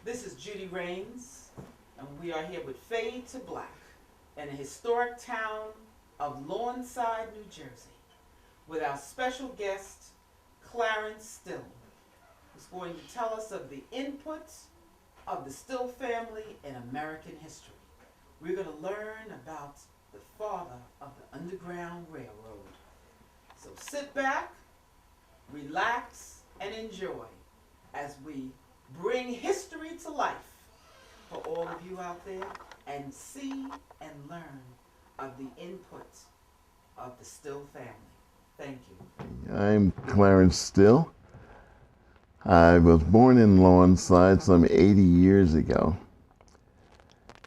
This is Judy Rains, and we are here with Fade to Black in the historic town of Lawnside, New Jersey, with our special guest, Clarence Still, who's going to tell us of the input of the Still family in American history. We're going to learn about the father of the Underground Railroad. So sit back, relax, and enjoy as we bring history to life for all of you out there and see and learn of the input of the Still family. Thank you. I'm Clarence Still. I was born in Lawnside some 80 years ago,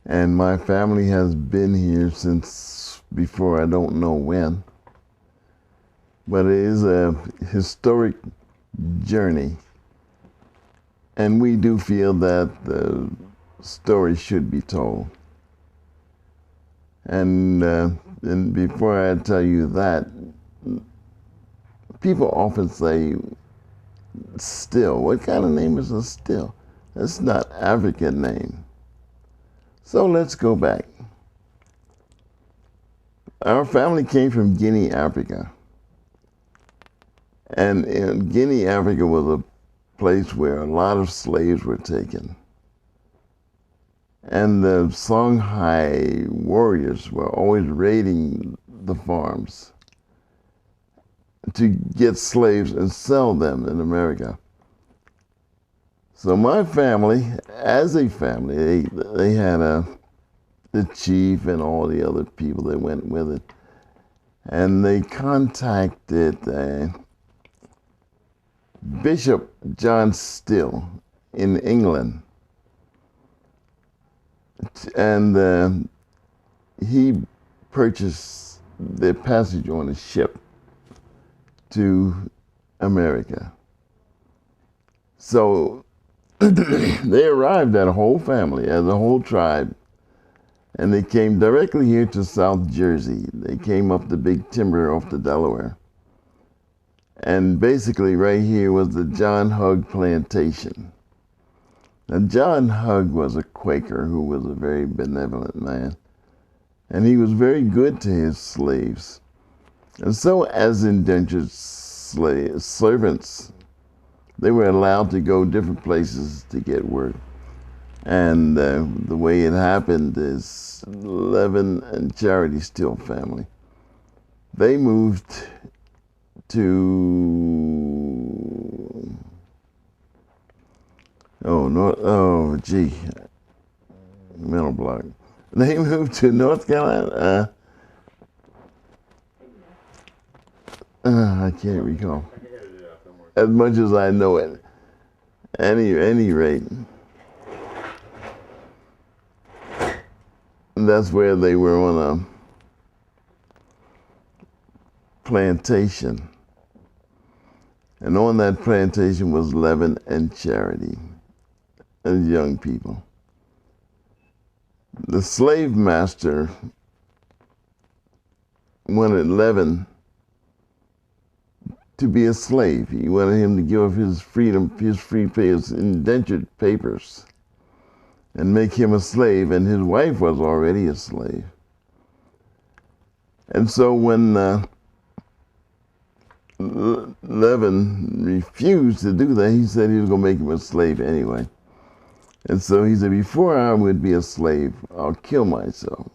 and my family has been here since before I don't know when. But it is a historic journey, and we do feel that the story should be told. And before I tell you that, people often say, Still, what kind of name is a Still? That's not an African name. So let's go back. Our family came from Guinea, Africa. And in Guinea, Africa was a place where a lot of slaves were taken. And the Songhai warriors were always raiding the farms to get slaves and sell them in America. So my family, as a family, they had the chief and all the other people that went with it. And they contacted Bishop John Still in England. And he purchased their passage on a ship to America. So they arrived as a whole family, as a whole tribe, and they came directly here to South Jersey. They came up the Big Timber off the Delaware. And basically right here was the John Hugg plantation. Now John Hugg was a Quaker who was a very benevolent man, and he was very good to his slaves. And so as indentured servants, they were allowed to go different places to get work. And the way it happened is Levin and Charity Still family. They moved to, mental block. They moved to North Carolina. I can't recall. As much as I know it. Any rate, that's where they were on a plantation. And on that plantation was Levin and Charity, as young people. The slave master wanted Levin to be a slave. He wanted him to give up his freedom, his indentured papers, and make him a slave, and his wife was already a slave. And so when Levin refused to do that, he said he was going to make him a slave anyway. And so he said, before I would be a slave, I'll kill myself.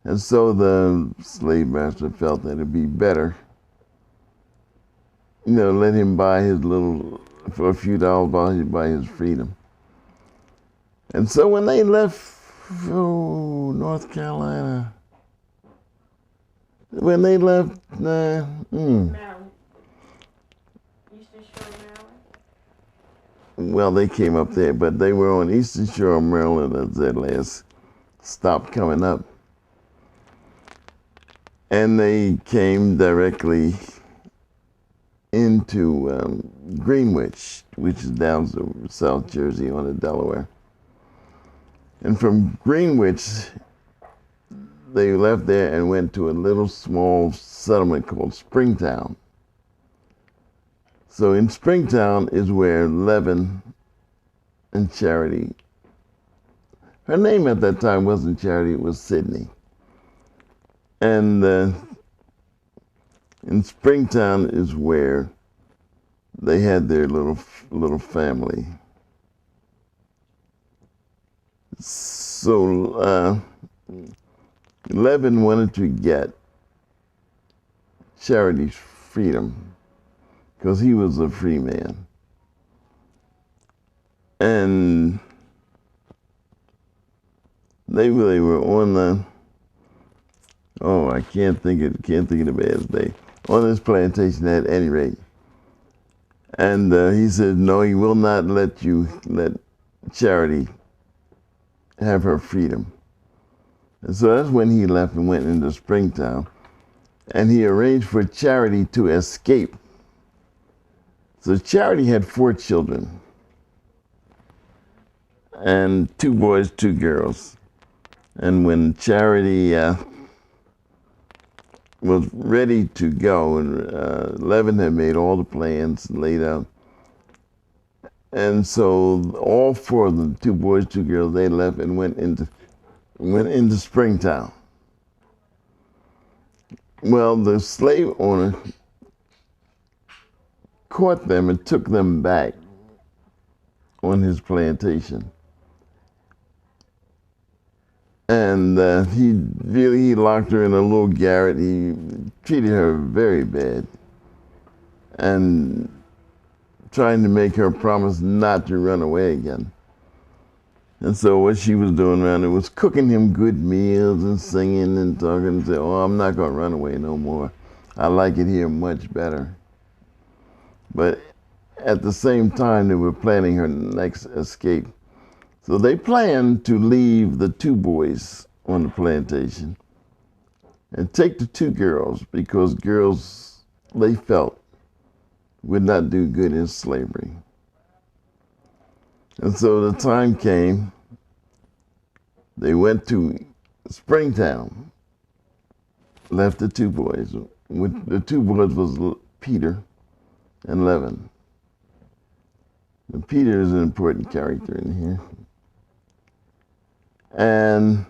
And so the slave master felt that it'd be better, let him buy his for a few dollars, buy his freedom. And so when they left North Carolina, when they left Maryland. Eastern Shore, Maryland? Well, they came up there, but they were on Eastern Shore, Maryland as their last stop coming up. And they came directly into Greenwich, which is down to South Jersey on the Delaware. And from Greenwich, they left there and went to a little small settlement called Springtown. So in Springtown is where Levin and Charity. Her name at that time wasn't Charity, it was Sydney. And in Springtown is where they had their little family. So Levin wanted to get Charity's freedom because he was a free man. And they were on the, oh, I can't think of the man's name, on this plantation at any rate. And he said, no, he will not let Charity have her freedom. And so that's when he left and went into Springtown. And he arranged for Charity to escape. So Charity had 4 children. And 2 boys, 2 girls. And when Charity was ready to go, and Levin had made all the plans laid out. And so all 4 of them, 2 boys, 2 girls, they left and went into Springtown. Well, the slave owner caught them and took them back on his plantation. And he locked her in a little garret. He treated her very bad and trying to make her promise not to run away again. And so what she was doing around it was cooking him good meals and singing and talking and saying, oh, I'm not going to run away no more. I like it here much better. But at the same time, they were planning her next escape. So they planned to leave the 2 boys on the plantation and take the 2 girls because girls, they felt, would not do good in slavery. And so the time came, they went to Springtown, left the 2 boys. The 2 boys was Peter and Levin. And Peter is an important character in here. And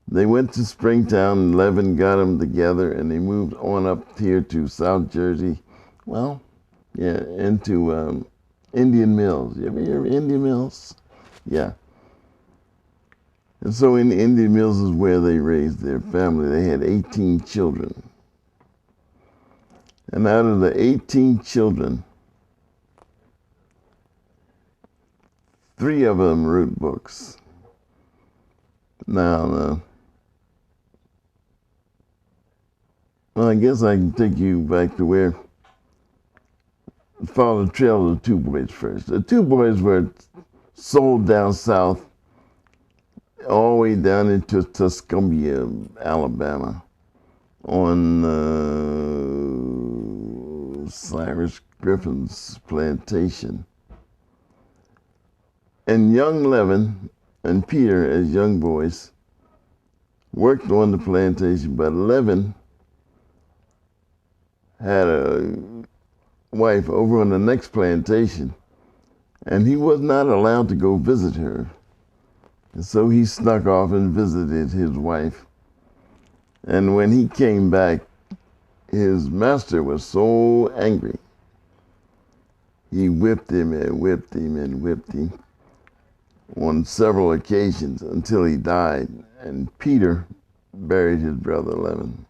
they went to Springtown, and Levin got them together, and they moved on up here to South Jersey. Well, yeah, into Indian Mills. You ever hear of Indian Mills? Yeah. And so in Indian Mills is where they raised their family. They had 18 children. And out of the 18 children, 3 of them wrote books. Now, well, I guess I can take you back to where follow the trail of the 2 boys first. The 2 boys were sold down south, all the way down into Tuscumbia, Alabama, on Cyrus Griffin's plantation. And young Levin and Peter, as young boys, worked on the plantation, but Levin had a wife over on the next plantation, and he was not allowed to go visit her. And so he snuck off and visited his wife. And when he came back, his master was so angry. He whipped him and whipped him and whipped him on several occasions until he died. And Peter buried his brother Levin.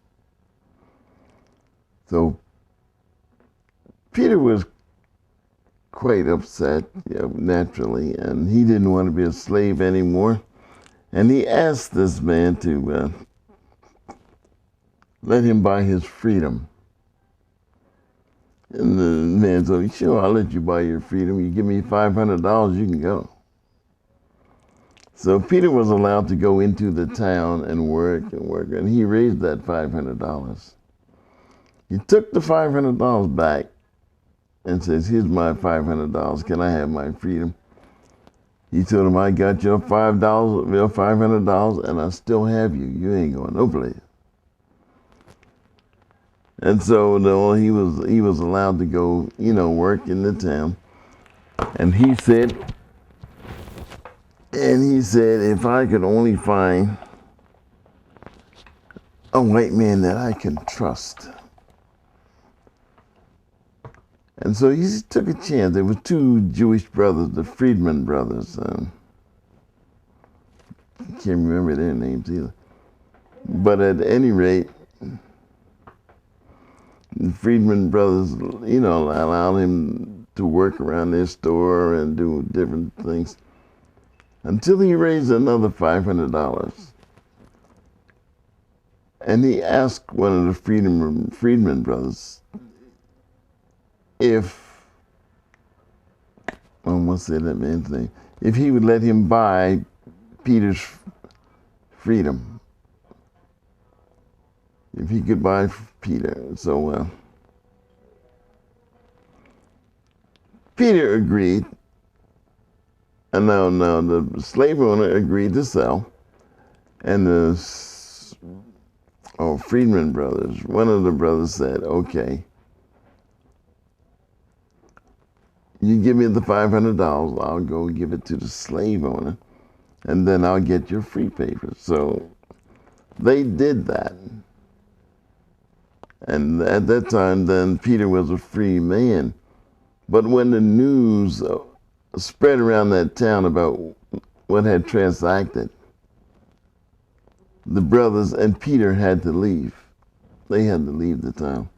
So Peter was quite upset, naturally, and he didn't want to be a slave anymore. And he asked this man to let him buy his freedom. And the man said, sure, I'll let you buy your freedom. You give me $500, you can go. So Peter was allowed to go into the town and work, and he raised that $500. He took the $500 back and says, here's my $500, can I have my freedom? He told him, I got your $500, and I still have you. You ain't going no place. And so he was allowed to go, work in the town. And he said, if I could only find a white man that I can trust. And so he took a chance. There were two Jewish brothers, the Friedman brothers. Can't remember their names either. But at any rate, the Friedman brothers, allowed him to work around their store and do different things until he raised another $500. And he asked one of the Friedman brothers if, I almost said that man's name, if he would let him buy Peter's freedom. If he could buy Peter. So Peter agreed. And now the slave owner agreed to sell. And the Friedman brothers, one of the brothers said, okay, you give me the $500, I'll go give it to the slave owner, and then I'll get your free papers. So they did that. And at that time, then, Peter was a free man. But when the news spread around that town about what had transacted, the brothers and Peter had to leave. They had to leave the town.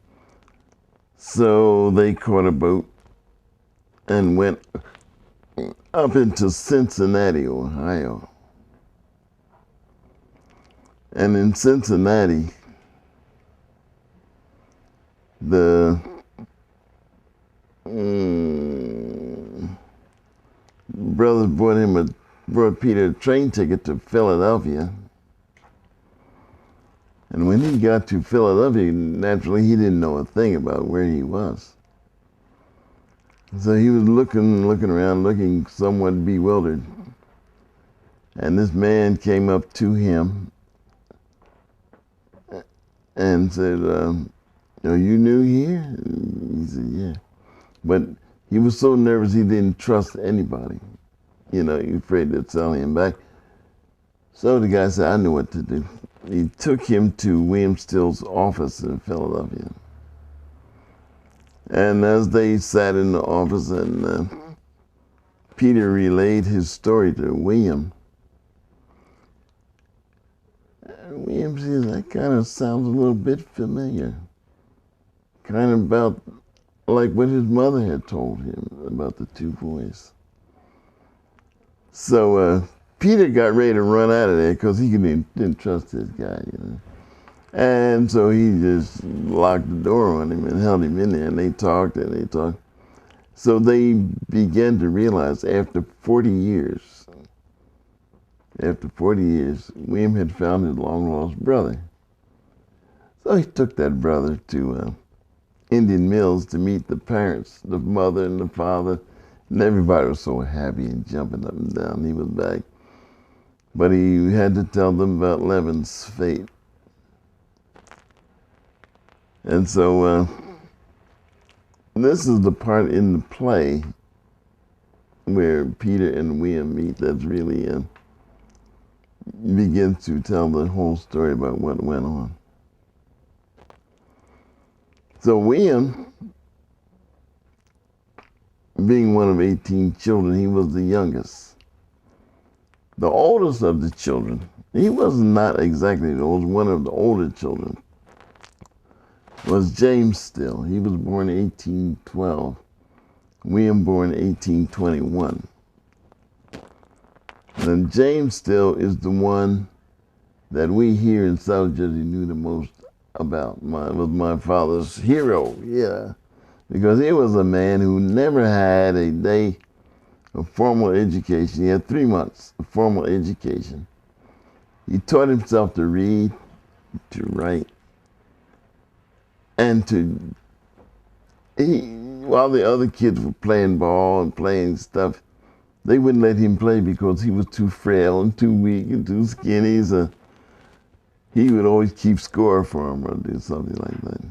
So they caught a boat and went up into Cincinnati, Ohio. And in Cincinnati, the brothers brought Peter a train ticket to Philadelphia. And when he got to Philadelphia, naturally he didn't know a thing about where he was. So he was looking around, looking somewhat bewildered. And this man came up to him and said, are you new here? He said, yeah. But he was so nervous he didn't trust anybody. He was afraid they'd sell him back. So the guy said, I knew what to do. He took him to William Still's office in Philadelphia. And as they sat in the office and Peter relayed his story to William, William says, that kind of sounds a little bit familiar. Kind of about like what his mother had told him about the two boys. So Peter got ready to run out of there because he didn't trust this guy, And so he just locked the door on him and held him in there, and they talked and they talked. So they began to realize after 40 years, William had found his long-lost brother. So he took that brother to Indian Mills to meet the parents, the mother and the father, and everybody was so happy and jumping up and down. He was back. But he had to tell them about Levin's fate. And so this is the part in the play where Peter and William meet that's really begins to tell the whole story about what went on. So William, being one of 18 children, he was the youngest. The oldest of the children, he was not exactly the oldest, one of the older children, was James Still. He was born in 1812. William born in 1821. And James Still is the one that we here in South Jersey knew the most about. Was my father's hero, yeah. Because he was a man who never had a day of formal education. He had 3 months of formal education. He taught himself to read, to write, and while the other kids were playing ball and playing stuff, they wouldn't let him play because he was too frail and too weak and too skinny. So he would always keep score for him or do something like that.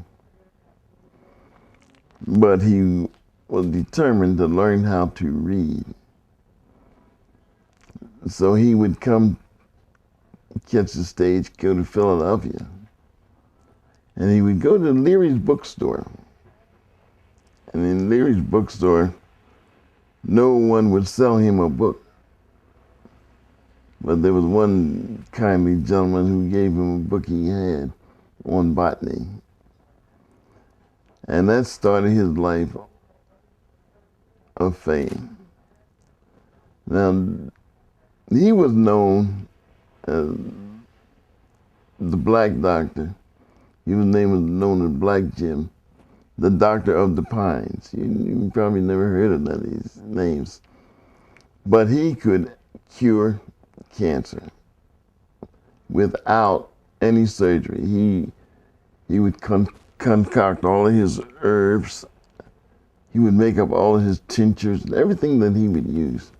But he was determined to learn how to read. So he would come catch the stage, go to Philadelphia, and he would go to Leary's bookstore. And in Leary's bookstore, no one would sell him a book. But there was one kindly gentleman who gave him a book he had on botany. And that started his life of fame. Now, he was known as the Black Doctor. He was known as Black Jim, the Doctor of the Pines. You probably never heard of none of these names. But he could cure cancer without any surgery. He would concoct all of his herbs. He would make up all of his tinctures and everything that he would use.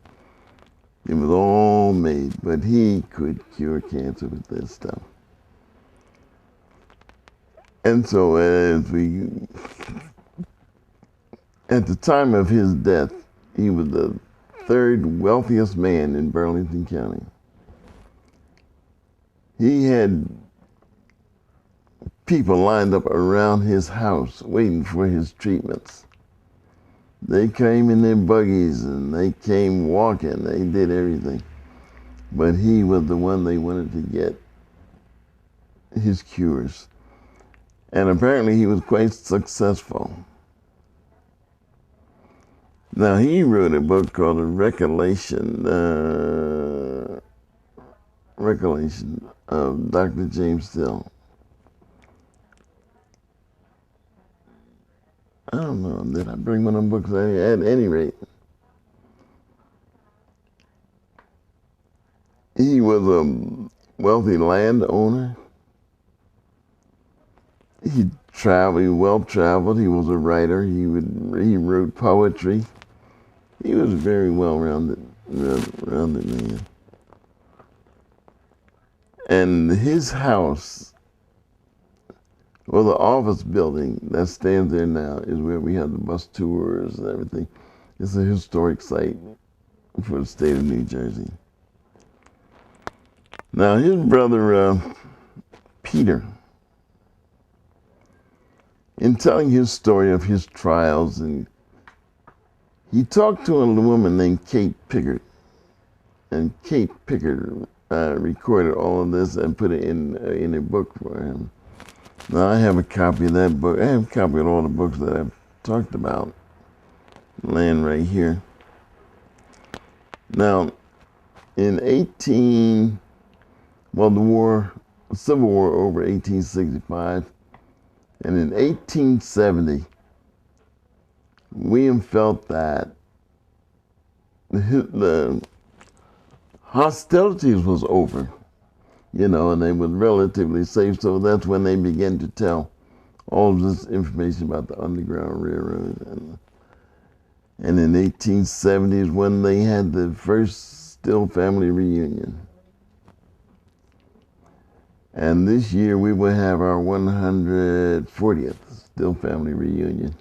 It was all made, but he could cure cancer with this stuff. And so at the time of his death, he was the third wealthiest man in Burlington County. He had people lined up around his house waiting for his treatments. They came in their buggies and they came walking. They did everything. But he was the one they wanted to get his cures. And apparently he was quite successful. Now he wrote a book called A Recollection of Dr. James Still. I don't know, did I bring one of them books? At any rate, he was a wealthy landowner. He well-traveled. He was a writer. He wrote poetry. He was a very well-rounded man. And his house, well, the office building that stands there now is where we have the bus tours and everything. It's a historic site for the state of New Jersey. Now, his brother, Peter, in telling his story of his trials, and he talked to a woman named Kate Pickard. And Kate Pickard recorded all of this and put it in a book for him. Now, I have a copy of that book. I have a copy of all the books that I've talked about, laying right here. Now, in the Civil War over 1865, and in 1870, William felt that the hostilities was over, and they were relatively safe. So that's when they began to tell all of this information about the Underground Railroad. And in 1870 is when they had the first Still family reunion. And this year we will have our 140th Still family reunion.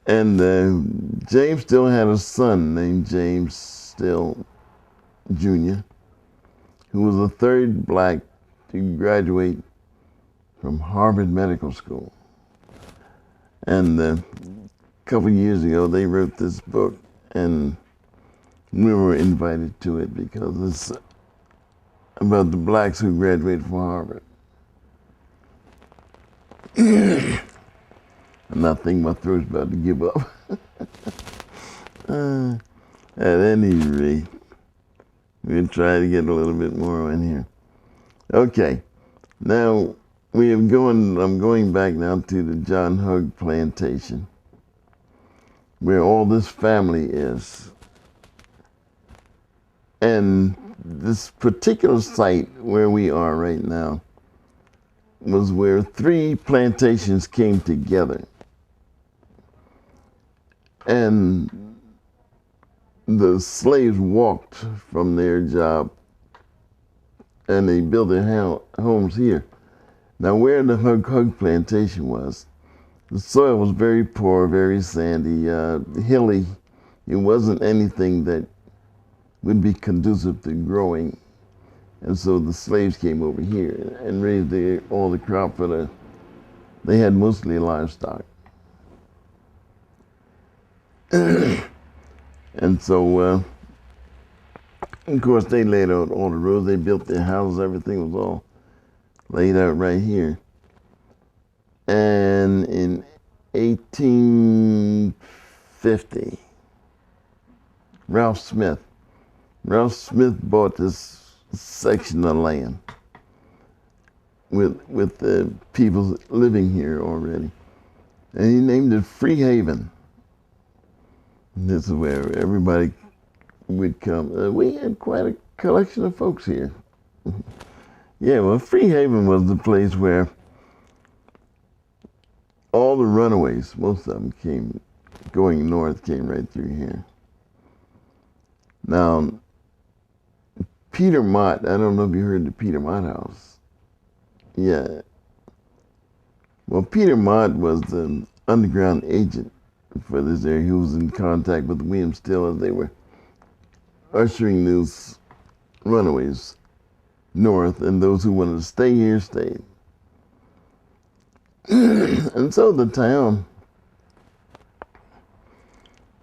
And James Still had a son named James Still Jr., who was the third black to graduate from Harvard Medical School. And a couple of years ago, they wrote this book, and we were invited to it because it's about the blacks who graduated from Harvard. And I think my throat's about to give up. At any rate, we'll try to get a little bit more in here. Okay, now I'm going back now to the John Hug plantation, where all this family is. And this particular site where we are right now was where 3 plantations came together. And the slaves walked from their job and they built their homes here. Now, where the Hug plantation was The soil was very poor, very sandy, hilly. It wasn't anything that would be conducive to growing. And so the slaves came over here and raised all the crop for they had mostly livestock. And so, of course, they laid out all the roads. They built their houses. Everything was all laid out right here. And in 1850, Ralph Smith bought this section of land with the people living here already. And he named it Free Haven. This is where everybody would come. We had quite a collection of folks here. Yeah, well, Free Haven was the place where all the runaways, most of them going north, came right through here. Now, Peter Mott, I don't know if you heard the Peter Mott house. Yeah. Well, Peter Mott was the underground agent for this area. He was in contact with William Still as they were ushering those runaways north, and those who wanted to stay here stayed. And so the town,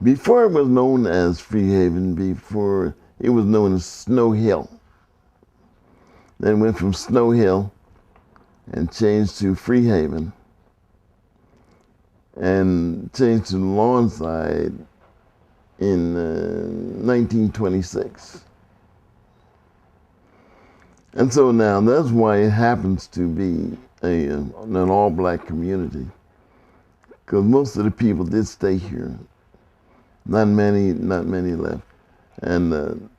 before it was known as Free Haven, before it was known as Snow Hill. Then went from Snow Hill and changed to Free Haven and changed to Lawnside in 1926. And so now that's why it happens to be an all-black community, because most of the people did stay here. Not many left. And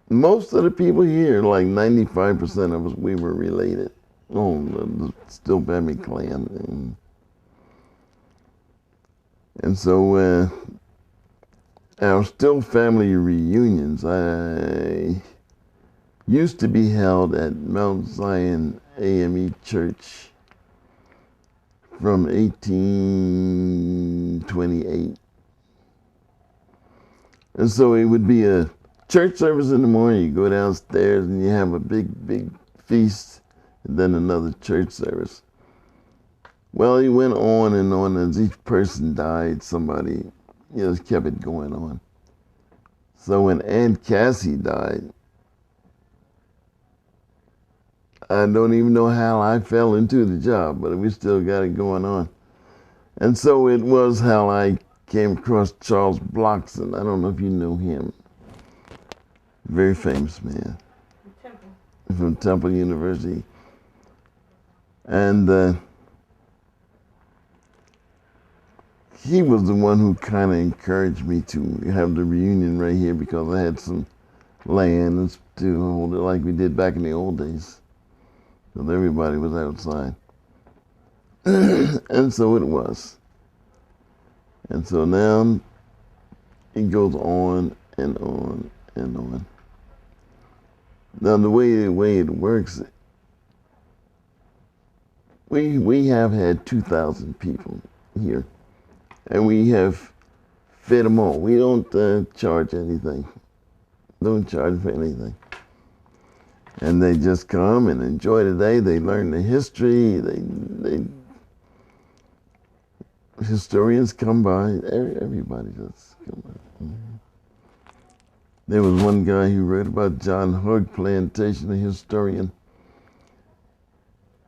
most of the people here, like 95% of us, we were related. Oh, the Still family clan. And so our Still family reunions used to be held at Mount Zion AME Church from 1828. And so it would be a church service in the morning. You go downstairs and you have a big feast, and then another church service. Well, it went on and on. As each person died, somebody just kept it going on. So when Aunt Cassie died, I don't even know how I fell into the job, but we still got it going on. And so it was how I came across Charles Blockson. I don't know if you know him. Very famous man. From Temple University. And he was the one who kind of encouraged me to have the reunion right here, because I had some land to hold it like we did back in the old days. Because everybody was outside. And so it was. And so now it goes on and on and on. Now the way it works, we have had 2,000 people here, and we have fed them all. We don't charge anything. Don't charge for anything. And they just come and enjoy the day. They learn the history. Historians come by. Everybody does come by. Mm-hmm. There was one guy who wrote about John Hogg Plantation, a historian.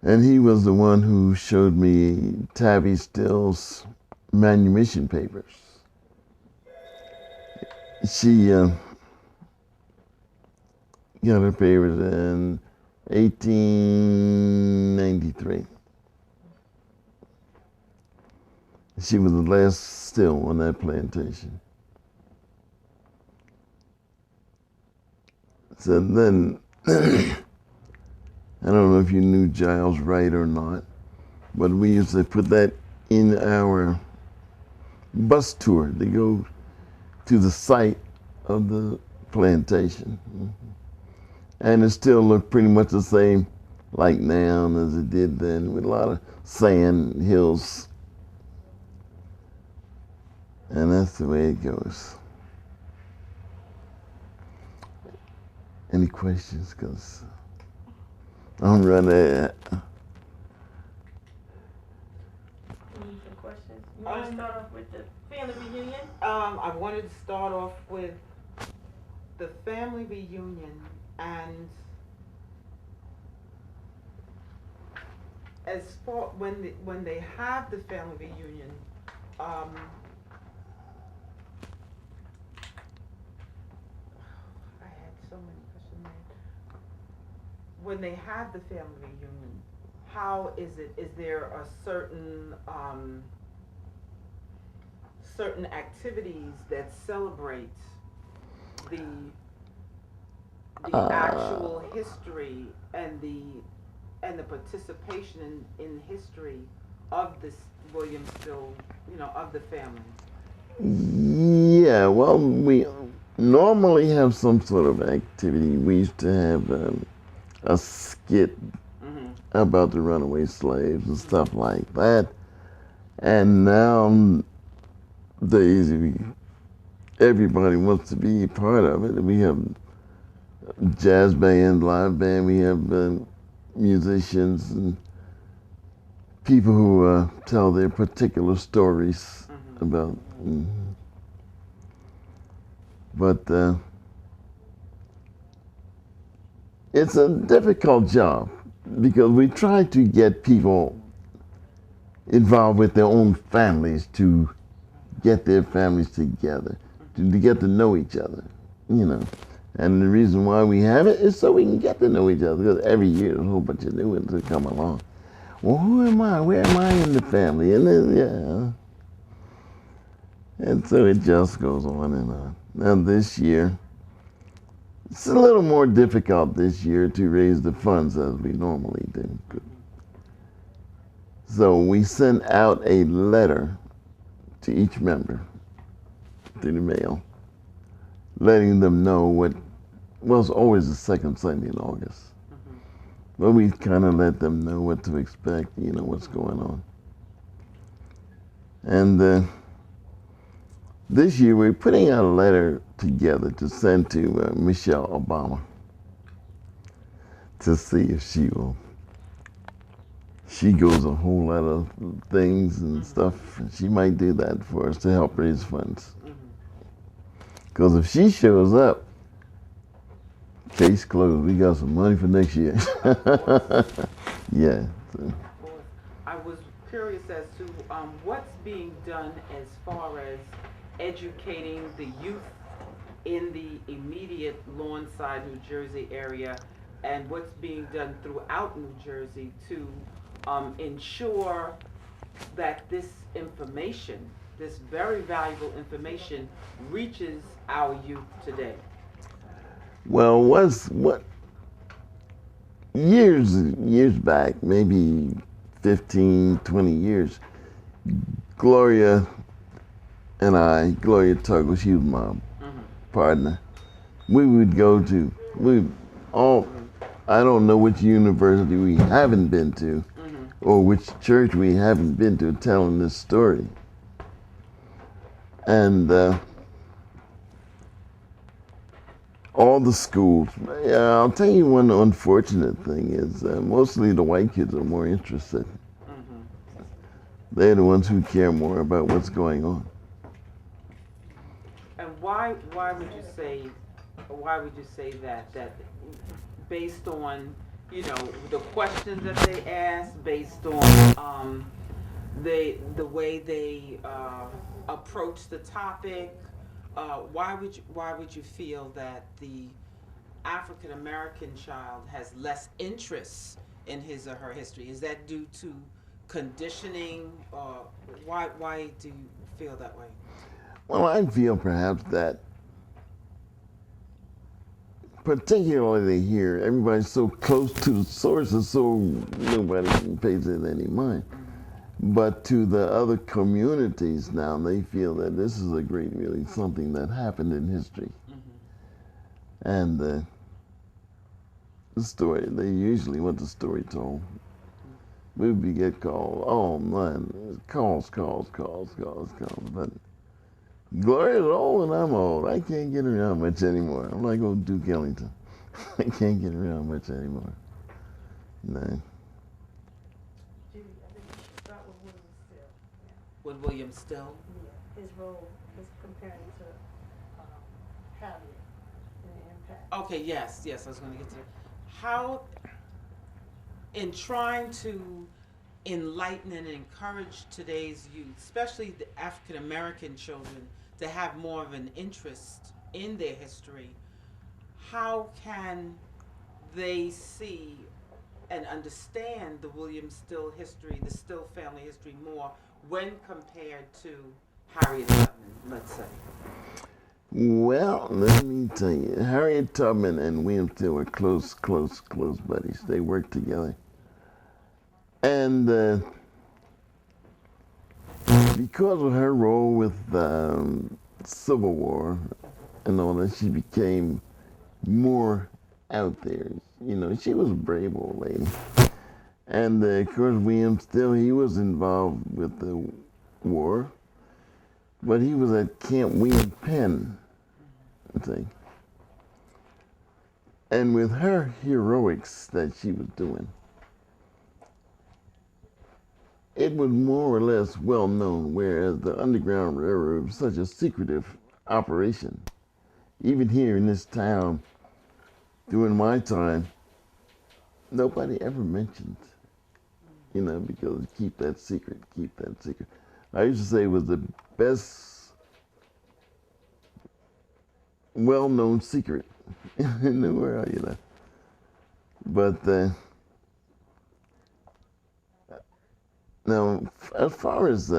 And he was the one who showed me Tabby Still's manumission papers. She got her papers in 1893. She was the last Still on that plantation. So then, I don't know if you knew Giles Wright or not, but we used to put that in our bus tour to go to the site of the plantation. And it still looked pretty much the same like now as it did then, with a lot of sand, hills. And that's the way it goes. Any questions? Because I'm running. Any questions? You want to start off with the family reunion? I wanted to start off with the family reunion, and as far when they have the family reunion, I had so many questions. When they have the family reunion, how is it? Is there a certain activities that celebrate the actual history and the participation in history of this Williamsville, of the family? Yeah, well, we normally have some sort of activity. We used to have a skit about the runaway slaves and stuff like that. And nowadays, everybody wants to be a part of it. We have jazz band, live band. We have musicians and people who tell their particular stories about. But it's a difficult job because we try to get people involved with their own families to get their families together, to get to know each other, And the reason why we have it is so we can get to know each other, because every year there's a whole bunch of new ones that come along. Well, who am I? Where am I in the family? And then, and so it just goes on and on. Now this year, it's a little more difficult this year to raise the funds as we normally do. So we sent out a letter to each member through the mail, letting them know it's always the second Sunday in August. But we kind of let them know what to expect, what's going on. And this year we're putting out a letter together to send to Michelle Obama to see if she goes a whole lot of things and stuff. She might do that for us to help raise funds. Because if she shows up, case closed. We got some money for next year. Yeah. So. I was curious as to what's being done as far as educating the youth in the immediate Lawnside, New Jersey area, and what's being done throughout New Jersey to ensure that this information, this very valuable information, reaches our youth today. Well, what years back, maybe 15, 20 years, Gloria Tuggle, she was my partner. We would go to, I don't know which university we haven't been to, or which church we haven't been to telling this story. And all the schools. I'll tell you one unfortunate thing is mostly the white kids are more interested. They're the ones who care more about what's going on. And why would you say that based on the questions that they ask, based on the way they approach the topic? Why would you feel that the African American child has less interest in his or her history? Is that due to conditioning, or why do you feel that way? Well, I feel perhaps that particularly here, everybody's so close to the sources, so nobody pays it any mind. But to the other communities now, they feel that this is really something that happened in history. And the story. They usually want the story told. We would get called, oh man, calls. But Gloria's old and I'm old. I can't get around much anymore. I'm like old Duke Ellington. I can't get around much anymore. No. Judy, I think you should start with William Still. With William Still. Yeah, his role is comparing to Harriet and the impact. Okay, yes, I was going to get to how, in trying to enlighten and encourage today's youth, especially the African American children, to have more of an interest in their history, how can they see and understand the William Still history, the Still family history more when compared to Harriet Tubman, let's say? Well, let me tell you, Harriet Tubman and William Still were close buddies. They worked together. And because of her role with Civil War and all that, she became more out there. You know, she was a brave old lady. And of course, William Still, he was involved with the war, but he was at Camp William Penn, I think. And with her heroics that she was doing, it was more or less well known, whereas the Underground Railroad was such a secretive operation. Even here in this town, during my time, nobody ever mentioned, you know, because keep that secret. I used to say it was the best well-known secret in the world, you know. But now, as far as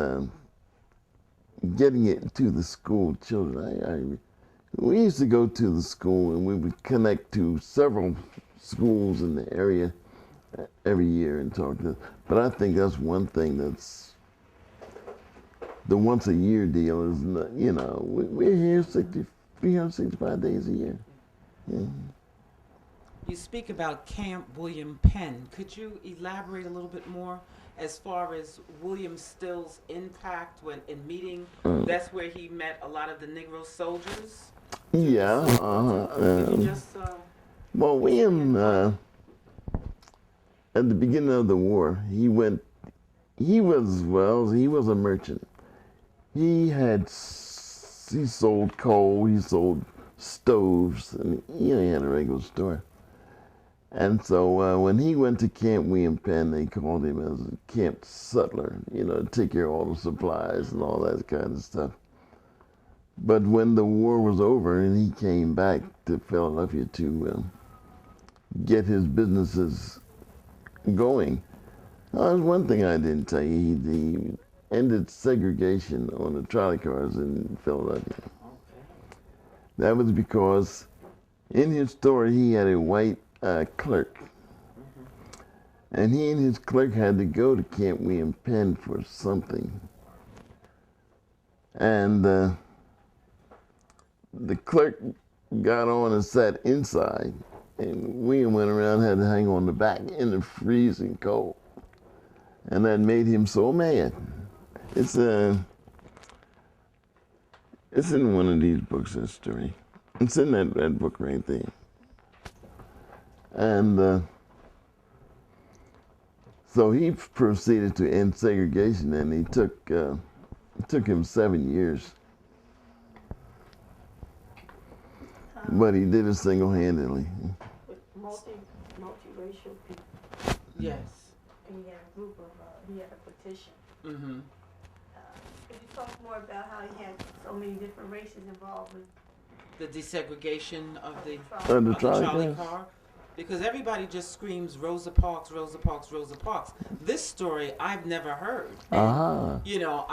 getting it to the school children, we used to go to the school and we would connect to several schools in the area every year and talk to them. But I think that's one thing that's the once a year deal is, not, you know, we're here 365 days a year. Yeah. You speak about Camp William Penn. Could you elaborate a little bit more as far as William Still's impact when in meeting? That's where he met a lot of the Negro soldiers. Yeah. Could you just, well, William, at the beginning of the war, he was a merchant. He sold coal, he sold stoves, and he had a regular store. And so when he went to Camp William Penn, they called him as a camp sutler, you know, take care of all the supplies and all that kind of stuff. But when the war was over and he came back to Philadelphia to get his businesses going, there's one thing I didn't tell you. He ended segregation on the trolley cars in Philadelphia. That was because in his store he had a white clerk. And he and his clerk had to go to Camp William Penn for something. And the clerk got on and sat inside, and William went around and had to hang on the back in the freezing cold. And that made him so mad. It's in one of these books, that story. It's in that book right there. And so he proceeded to end segregation, and it took him 7 years. But he did it single-handedly. With multiracial people. yes. And he had a group of, he had a petition. Mm-hmm. Could you talk more about how he had so many different races involved with The desegregation of the trolley car? Because everybody just screams Rosa Parks, Rosa Parks, Rosa Parks. This story I've never heard. And, you know,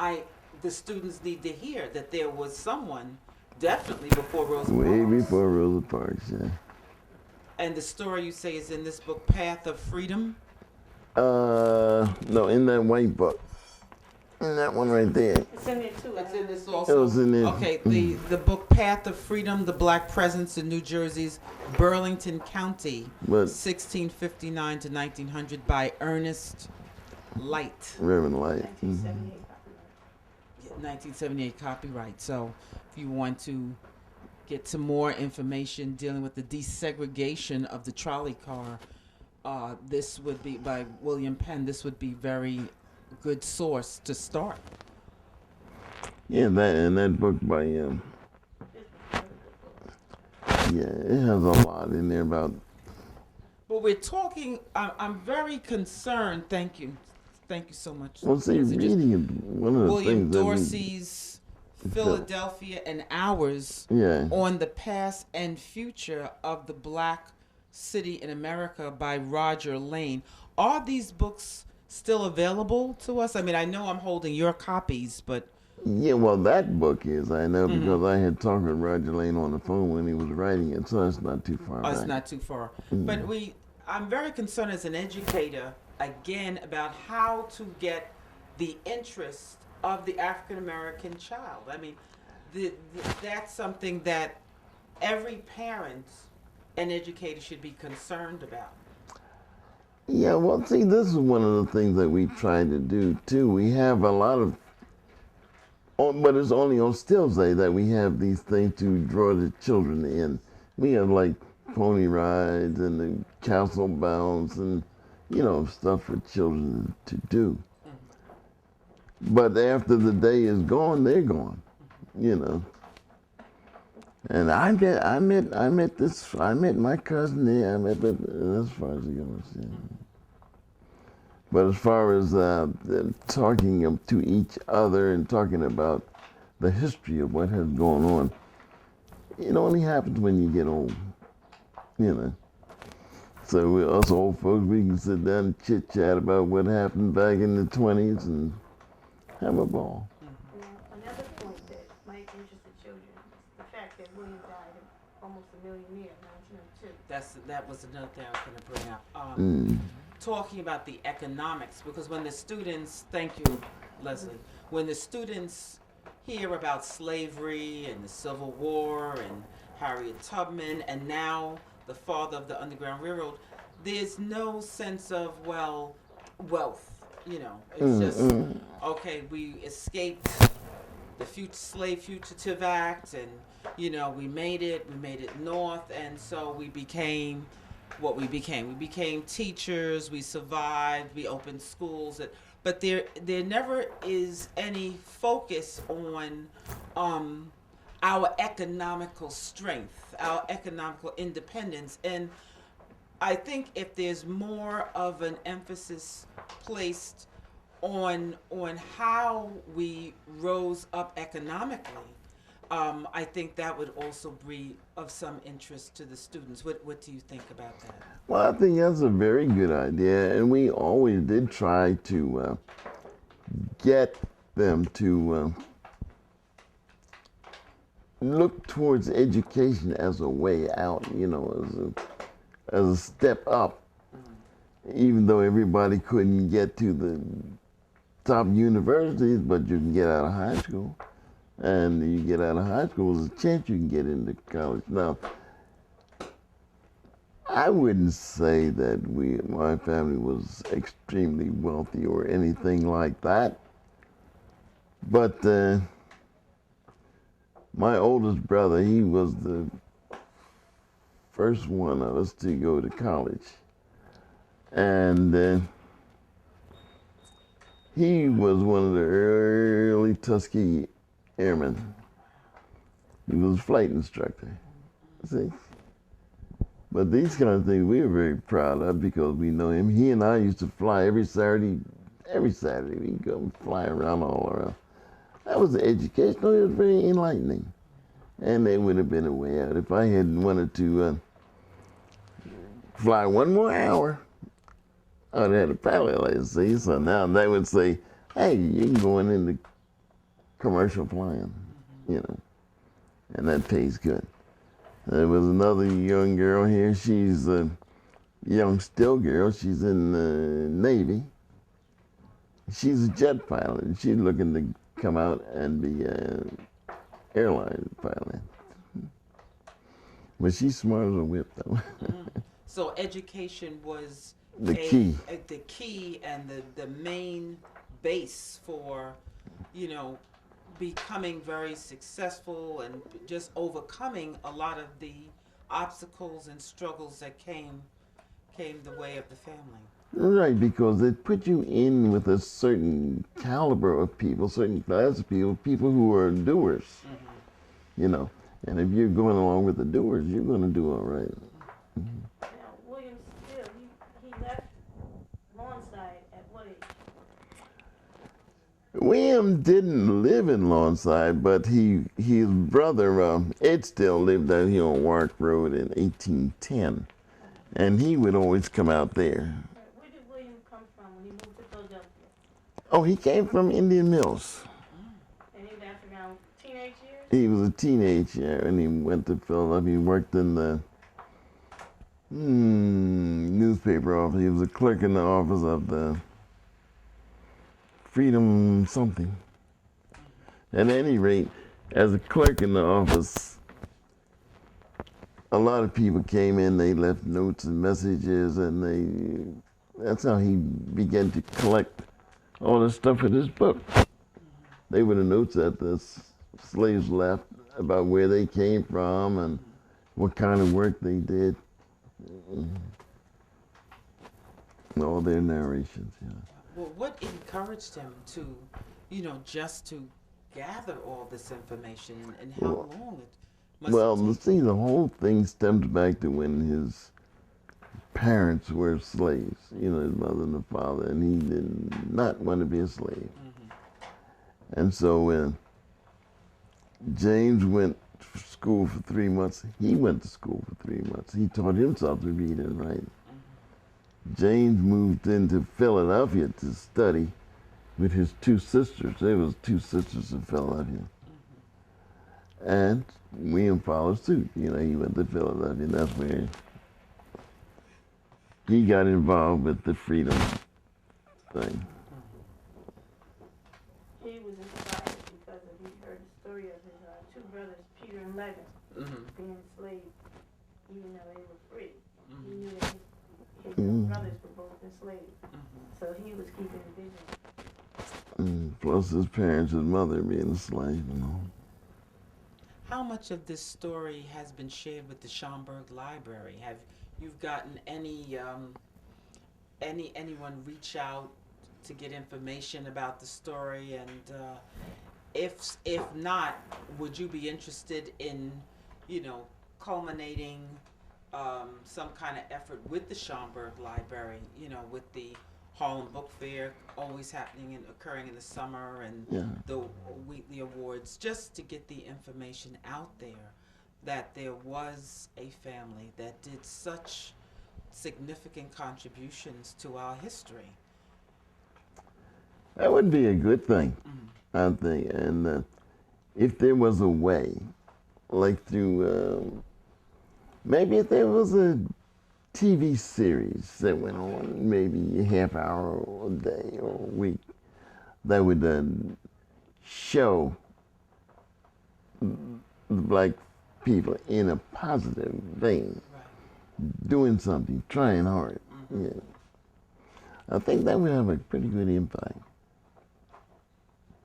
the students need to hear that there was someone definitely before Rosa Parks. Way before Rosa Parks, yeah. And the story you say is in this book, Path of Freedom? No, in that white book. And that one right there. It's in there too. It's in this It also. was in there. Okay, the book Path of Freedom, The Black Presence in New Jersey's Burlington County, But 1659 to 1900 by Ernest Light. Reverend Light. 1978 copyright. 1978 copyright. So if you want to get some more information dealing with the desegregation of the trolley car, this would be by William Penn. This would be very good source to start. Yeah, that book by yeah, it has a lot in there about. But we're talking. I'm very concerned. Thank you so much. Well, see, Nancy. Just reading is one of the William things that Dorsey's Philadelphia and Ours yeah. on the past and future of the Black City in America by Roger Lane. Are these books still available to us? I mean, I know I'm holding your copies, but Yeah, well, that book is, I know, because I had talked with Roger Lane on the phone when he was writing it, so it's not too far back. it's not too far. But I'm very concerned as an educator, again, about how to get the interest of the African American child. I mean, that's something that every parent and educator should be concerned about. Yeah, well, see, this is one of the things that we try to do, too. We have a lot of, but it's only on Stills Day that we have these things to draw the children in. We have, like, pony rides and the castle bounce and, stuff for children to do. But after the day is gone, they're gone, And I met my cousin there. As far as it goes, yeah. But as far as talking to each other and talking about the history of what has gone on, it only happens when you get old, So us old folks, we can sit down and chit chat about what happened back in the 20s and have a ball. Another point that might interest the children is the fact that William died almost a millionaire in 1902. That was another thing I was going to bring up. Talking about the economics, because when the students, thank you, Leslie, when the students hear about slavery and the Civil War and Harriet Tubman and now the father of the Underground Railroad, there's no sense of, wealth. It's just, okay, we escaped the Slave Fugitive Act and, we made it north, and so we became what we became. We became teachers, we survived, we opened schools, but there never is any focus on our economical strength, our economical independence. And I think if there's more of an emphasis placed on how we rose up economically, I think that would also be of some interest to the students. What do you think about that? Well, I think that's a very good idea, and we always did try to get them to look towards education as a way out, as a step up. Even though everybody couldn't get to the top universities, but you can get out of high school. And you get out of high school, there's a chance you can get into college. Now, I wouldn't say that my family was extremely wealthy or anything like that. But my oldest brother, he was the first one of us to go to college. And he was one of the early Tuskegee Airmen. He was a flight instructor. See? But these kind of things we were very proud of because we know him. He and I used to fly every Saturday. We'd go and fly around all around. That was educational. It was very enlightening. And it would have been a way out. If I had wanted to fly one more hour, I would have had a pilot license. So now they would say, hey, you can go into commercial flying, and that pays good. There was another young girl here. She's a young still girl. She's in the Navy. She's a jet pilot. And she's looking to come out and be an airline pilot. But she's smart as a whip, though. So education was The key. the key and the main base for, you know, becoming very successful and just overcoming a lot of the obstacles and struggles that came the way of the family. Right, because it put you in with a certain caliber of people, certain class of people, people who are doers, you know. And if you're going along with the doers, you're going to do all right. Now, William Still, he left Lawnside at what age? William didn't live in Lawnside, but his brother Ed Still lived out here on Warwick Road in 1810, and he would always come out there. Where did William come from when he moved to Philadelphia? Oh, he came from Indian Mills. And he that's around teenage years? He was a teenager, and he went to Philadelphia. He worked in the newspaper office. He was a clerk in the office of the Freedom something. At any rate, as a clerk in the office, a lot of people came in, they left notes and messages, and that's how he began to collect all the stuff in his book. They were the notes that the slaves left about where they came from and what kind of work they did. All their narrations, yeah. Well, what encouraged him to, you know, just to gather all this information, and how long it must Well, have taken? see, the whole thing stems back to when his parents were slaves, you know, his mother and the father, and he did not want to be a slave. And so when James went to school for 3 months, he went to school for 3 months. He taught himself to read and write. James moved into Philadelphia to study with his two sisters. There was two sisters in Philadelphia. And William followed suit. You know, he went to Philadelphia, and that's where he got involved with the freedom thing. He was inspired because he heard the story of his two brothers, Peter and Leonard, being enslaved, even though they were free. He knew that his brothers were both enslaved, so he was keeping the vision. Plus his parents, his mother being a slave and all. How much of this story has been shared with the Schomburg Library? Have you gotten anyone reach out to get information about the story? And if not, would you be interested in, you know, culminating some kind of effort with the Schomburg Library? You know, with the Harlem Book Fair always happening and occurring in the summer, and the weekly awards, just to get the information out there that there was a family that did such significant contributions to our history. That would be a good thing, I think. And if there was a way, like through, maybe if there was a TV series that went on maybe a half hour a day or a week that would show the black people in a positive vein, doing something, trying hard. Yeah. I think that would have a pretty good impact.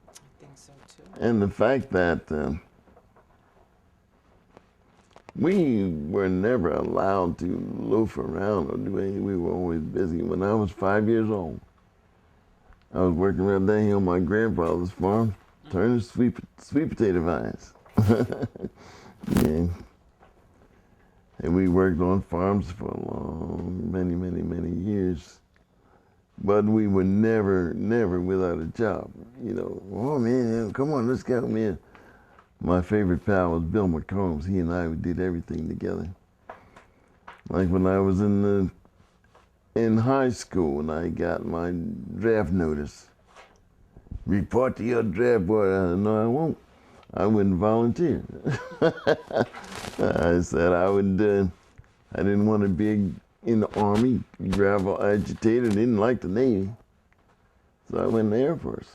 I think so too. And the fact that we were never allowed to loaf around or do anything. We were always busy. When I was 5 years old, I was working right down here on my grandfather's farm, turning sweet potato vines. Yeah. And we worked on farms for a long, many years. But we were never without a job. You know, oh man, come on, let's go, man. My favorite pal was Bill McCombs. He and I did everything together. Like when I was in high school and I got my draft notice. Report to your draft board. I said, no, I won't. I wouldn't volunteer. I said I would. I didn't want to be in the Army, gravel agitator. Didn't like the Navy. So I went in the Air Force.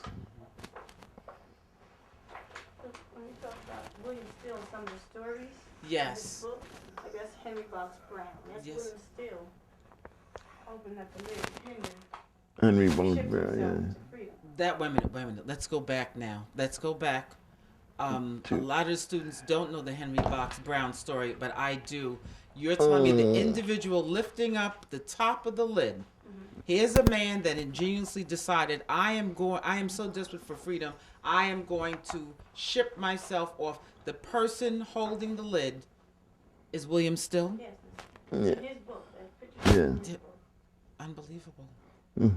When you talk about William Steele and some of the stories in Yes. this book, I guess Henry Box Brown. That's Yes. William Steele opened up the lid to Henry Henry Box shipped Brown, himself yeah. to freedom. Wait a minute. Let's go back now. Let's go back. A Two. lot of students don't know the Henry Box Brown story, but I do. You're telling me the individual lifting up the top of the lid. Here's a man that ingeniously decided, I am so desperate for freedom, I am going to ship myself off. The person holding the lid is William Still? Yes, Yeah. in his book, that picture Yeah. in his book. Unbelievable. His-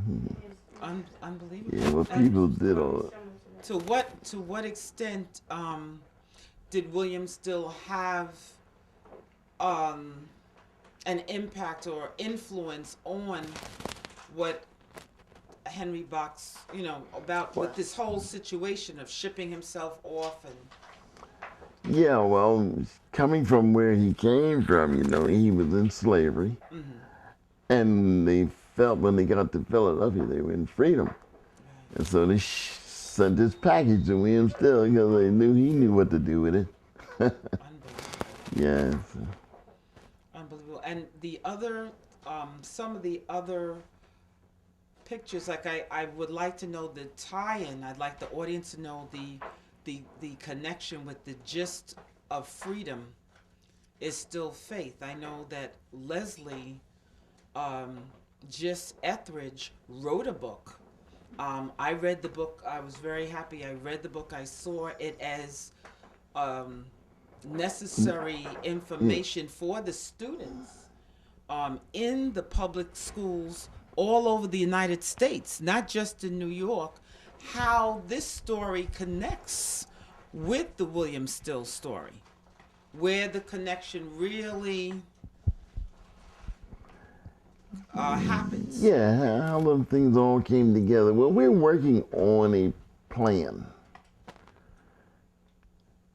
Unbelievable. Yeah, well, And people did all stories that. similar to that. to what extent did William Still have an impact or influence on what Henry Box, about with this whole situation of shipping himself off and Yeah, well, coming from where he came from, he was in slavery. And they felt when they got to Philadelphia, they were in freedom. And so they sent this package to William Still because they knew he knew what to do with it. unbelievable. Yeah. So. Unbelievable. And the other, some of the other pictures, like I would like to know the tie-in. I'd like the audience to know the connection with the gist of freedom is still faith. I know that Leslie Gist Etheridge wrote a book. I read the book. I was very happy. I read the book. I saw it as necessary information for the students in the public schools all over the United States, not just in New York, how this story connects with the William Still story, where the connection really happens. Yeah, how them things all came together. Well, we're working on a plan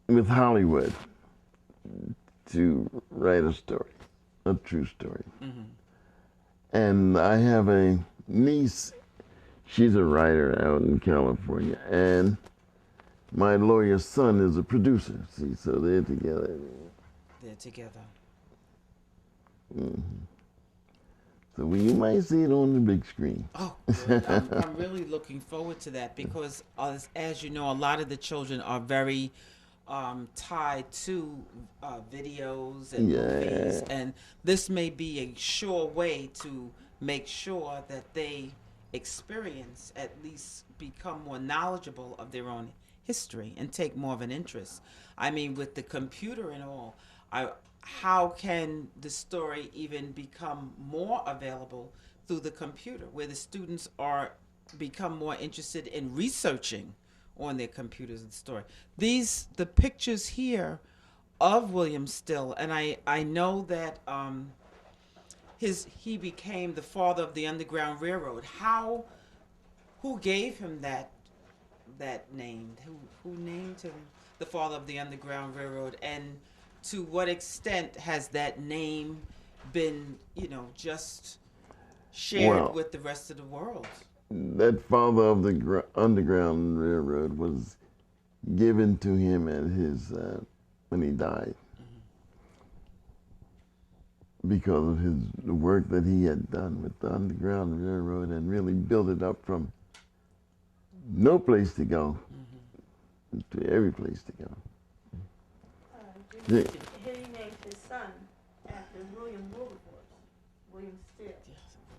with Hollywood to write a story, a true story. And I have a niece, she's a writer out in California, and my lawyer's son is a producer. See, so they're together. They're together. So you might see it on the big screen. Oh, good. I'm really looking forward to that because, as you know, a lot of the children are very tied to videos and movies, and this may be a sure way to make sure that they experience, at least become more knowledgeable of their own history and take more of an interest. I mean, with the computer and all, how can the story even become more available through the computer, where the students are become more interested in researching on their computers the story. The pictures here of William Still, and I know that he became the father of the Underground Railroad. Who gave him that name? Who named him the father of the Underground Railroad? And to what extent has that name been, just shared with the rest of the world? That father of the Underground Railroad was given to him at his when he died, because of the work that he had done with the Underground Railroad and really built it up from no place to go to every place to go. He named his son after William Wilberforce, William Still.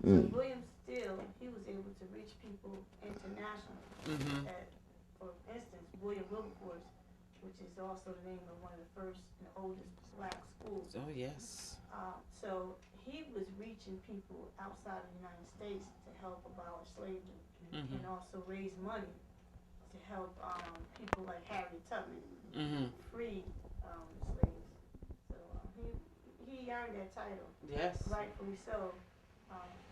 So William Still, he was able to reach people internationally. For instance, William Wilberforce, which is also the name of one of the first and oldest black schools. Oh, yes. So he was reaching people outside of the United States to help abolish slavery and also raise money to help people like Harriet Tubman free slaves. So he earned that title. Yes. Rightfully so.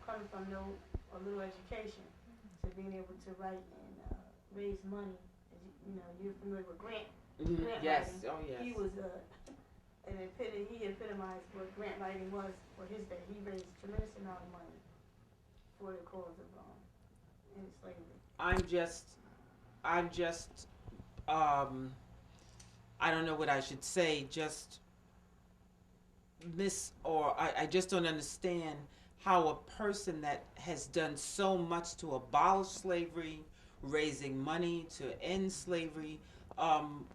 Coming from no or little education to being able to write and raise money. As you're familiar with grant Yes. writing. Oh, yes. He was he epitomized what grant writing was for his day. He raised a tremendous amount of money for the cause of slavery. I'm just, I'm just, um, I don't know what I should say. Just I just don't understand how a person that has done so much to abolish slavery, raising money to end slavery, um,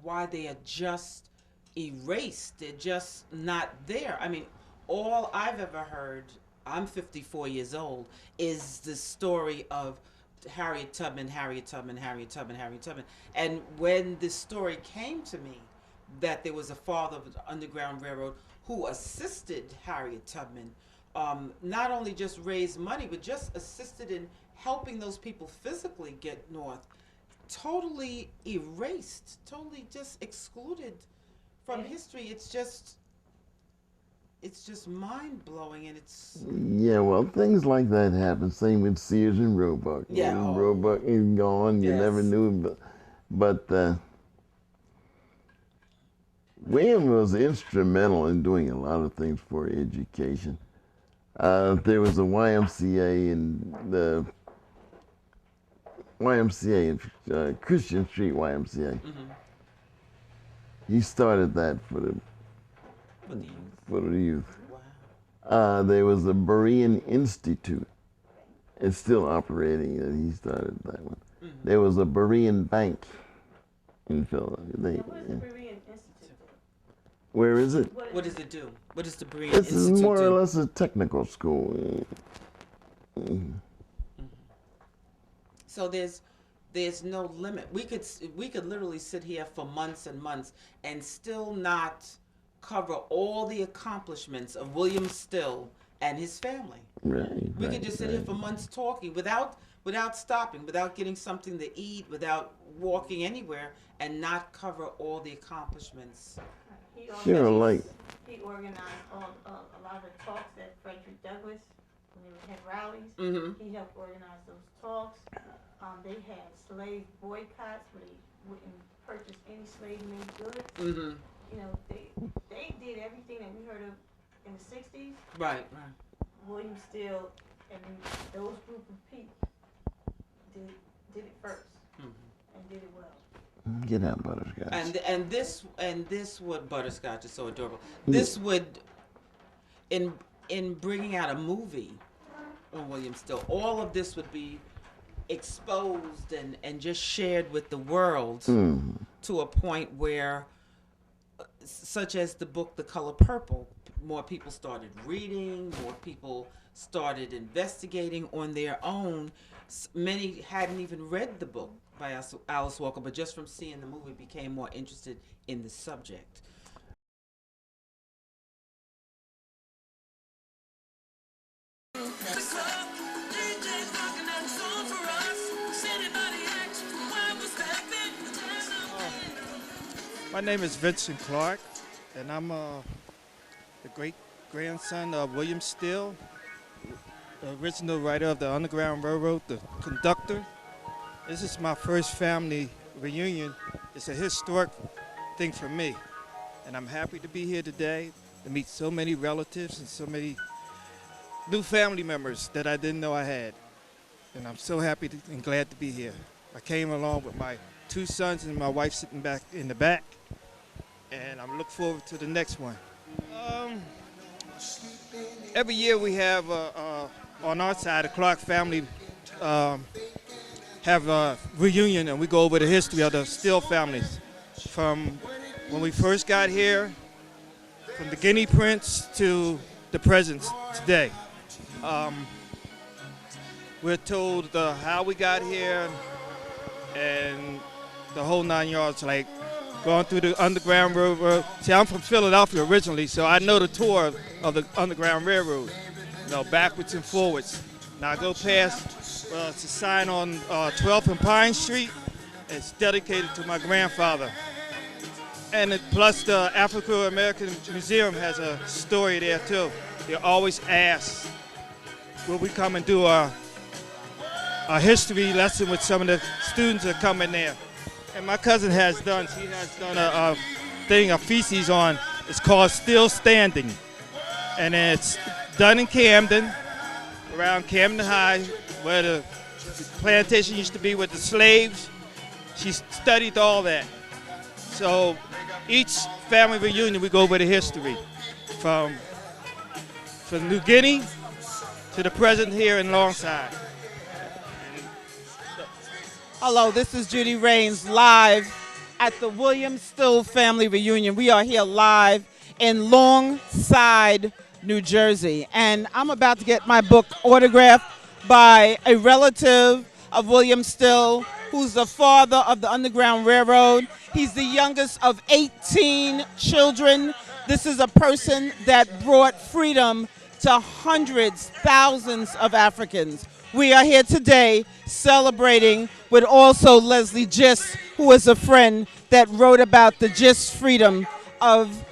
why they are just erased. They're just not there. I mean, all I've ever heard, I'm 54 years old, is the story of Harriet Tubman, Harriet Tubman, Harriet Tubman, Harriet Tubman. And when this story came to me, that there was a father of the Underground Railroad who assisted Harriet Tubman, not only just raise money, but just assisted in helping those people physically get north, totally erased, totally just excluded from history. It's just mind blowing, and it's Yeah, well, things like that happen. Same with Sears and Roebuck. Yeah, When oh. Roebuck is gone, you Yes. never knew. But William was instrumental in doing a lot of things for education. There was a YMCA in Christian Street YMCA. He started that for the youth. wow. There was a Berean Institute. It's still operating, and he started that one. There was a Berean Bank in Philadelphia. Now, what is the Berean Institute? Where is it? What does it do? What does the Berean It's Institute more do? or less a technical school. So there's no limit. We could literally sit here for months and months and still not cover all the accomplishments of William Still and his family. Right. We could just sit here for months talking without stopping, without getting something to eat, without walking anywhere, and not cover all the accomplishments. He Sure, organized, like he organized a lot of the talks at Frederick Douglass when they would have rallies. Mm-hmm. He helped organize those talks. They had slave boycotts where they wouldn't purchase any slave-made goods. Mm-hmm. You know, they did everything that we heard of in the 60s. Right. William Still and those group of people did it first and did it well. get out, Butterscotch. And this would Butterscotch is so adorable. This would in bringing out a movie on William Still, all of this would be exposed and just shared with the world to a point where, such as the book The Color Purple, more people started reading, more people started investigating on their own. Many hadn't even read the book by Alice Walker, but just from seeing the movie became more interested in the subject. My name is Vincent Clark, and I'm the great-grandson of William Still, the original writer of the Underground Railroad, the conductor. This is my first family reunion. It's a historic thing for me, and I'm happy to be here today to meet so many relatives and so many new family members that I didn't know I had. And I'm so happy and glad to be here. I came along with my 2 sons and my wife sitting back in the back, and I'm looking forward to the next one. Every year we have, on our side, the Clark family have a reunion, and we go over the history of the Still families. From when we first got here, from the Guinea Prince to the present today. We're told how we got here and the whole 9 yards, like going through the Underground Railroad. See, I'm from Philadelphia originally, so I know the tour of the Underground Railroad, you know, backwards and forwards. Now I go past, it's a sign on 12th and Pine Street. It's dedicated to my grandfather. And plus the African-American Museum has a story there too. They always ask, will we come and do a history lesson with some of the students that come in there. And my cousin has done a thing, a thesis on, it's called Still Standing. And it's done in Camden, around Camden High, where the the plantation used to be with the slaves. She studied all that. So each family reunion, we go over the history from New Guinea to the present here in Longside. Hello, this is Judy Raines live at the William Still family reunion. We are here live in Longside, New Jersey. And I'm about to get my book autographed by a relative of William Still, who's the father of the Underground Railroad. He's the youngest of 18 children. This is a person that brought freedom to hundreds, thousands of Africans. We are here today celebrating with also Leslie Gist, who is a friend that wrote about the Gist freedom of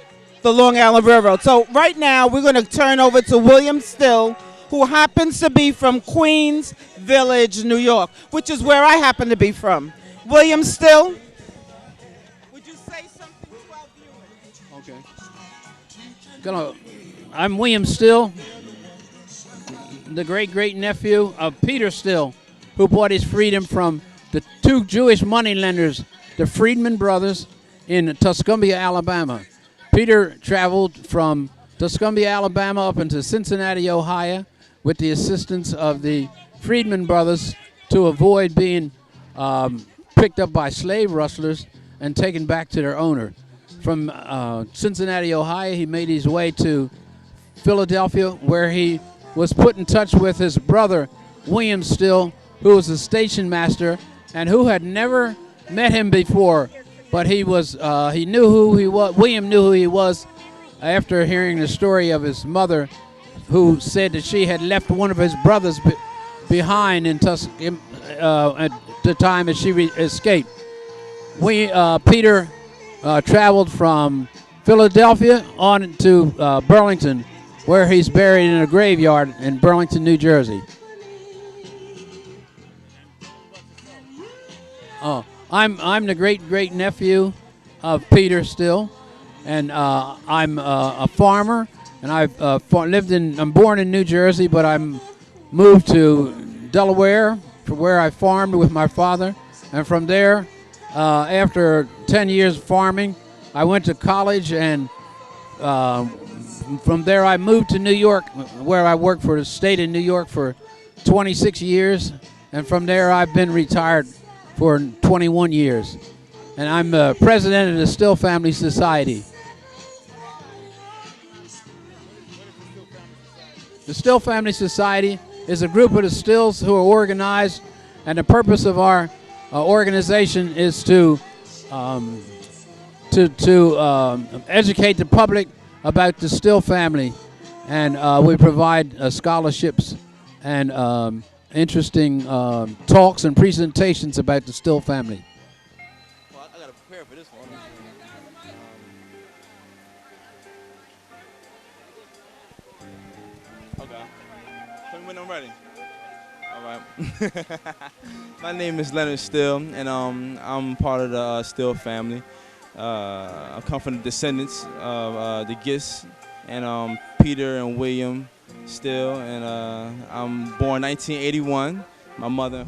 the Long Island Railroad. So right now we're going to turn over to William Still, who happens to be from Queens Village, New York, which is where I happen to be from. William Still, would you say something to our viewers? Okay. I'm William Still, the great-great-nephew of Peter Still, who bought his freedom from the two Jewish moneylenders, the Freedman brothers, in Tuscumbia, Alabama. Peter traveled from Tuscumbia, Alabama up into Cincinnati, Ohio, with the assistance of the Freedman brothers to avoid being picked up by slave rustlers and taken back to their owner. From Cincinnati, Ohio, he made his way to Philadelphia, where he was put in touch with his brother, William Still, who was a station master and who had never met him before, but he knew who he was. William knew who he was after hearing the story of his mother, who said that she had left one of his brothers behind at the time that she escaped. Peter traveled from Philadelphia on to Burlington, where he's buried in a graveyard in Burlington, New Jersey. I'm the great-great-nephew of Peter Still, and I'm a farmer, and I'm born in New Jersey, but I'm moved to Delaware, where I farmed with my father, and from there, after 10 years farming, I went to college, and from there I moved to New York, where I worked for the state of New York for 26 years, and from there I've been retired for 21 years. And I'm president of the Still Family Society. The Still Family Society is a group of the Stills who are organized, and the purpose of our organization is to educate the public about the Still family, and we provide scholarships and interesting talks and presentations about the Still family. Well, I gotta prepare for this one. Okay. Tell me when I'm ready. All right. My name is Leonard Still, and I'm part of the Still family. I come from the descendants of the Gists and Peter and William Still, and I'm born 1981. My mother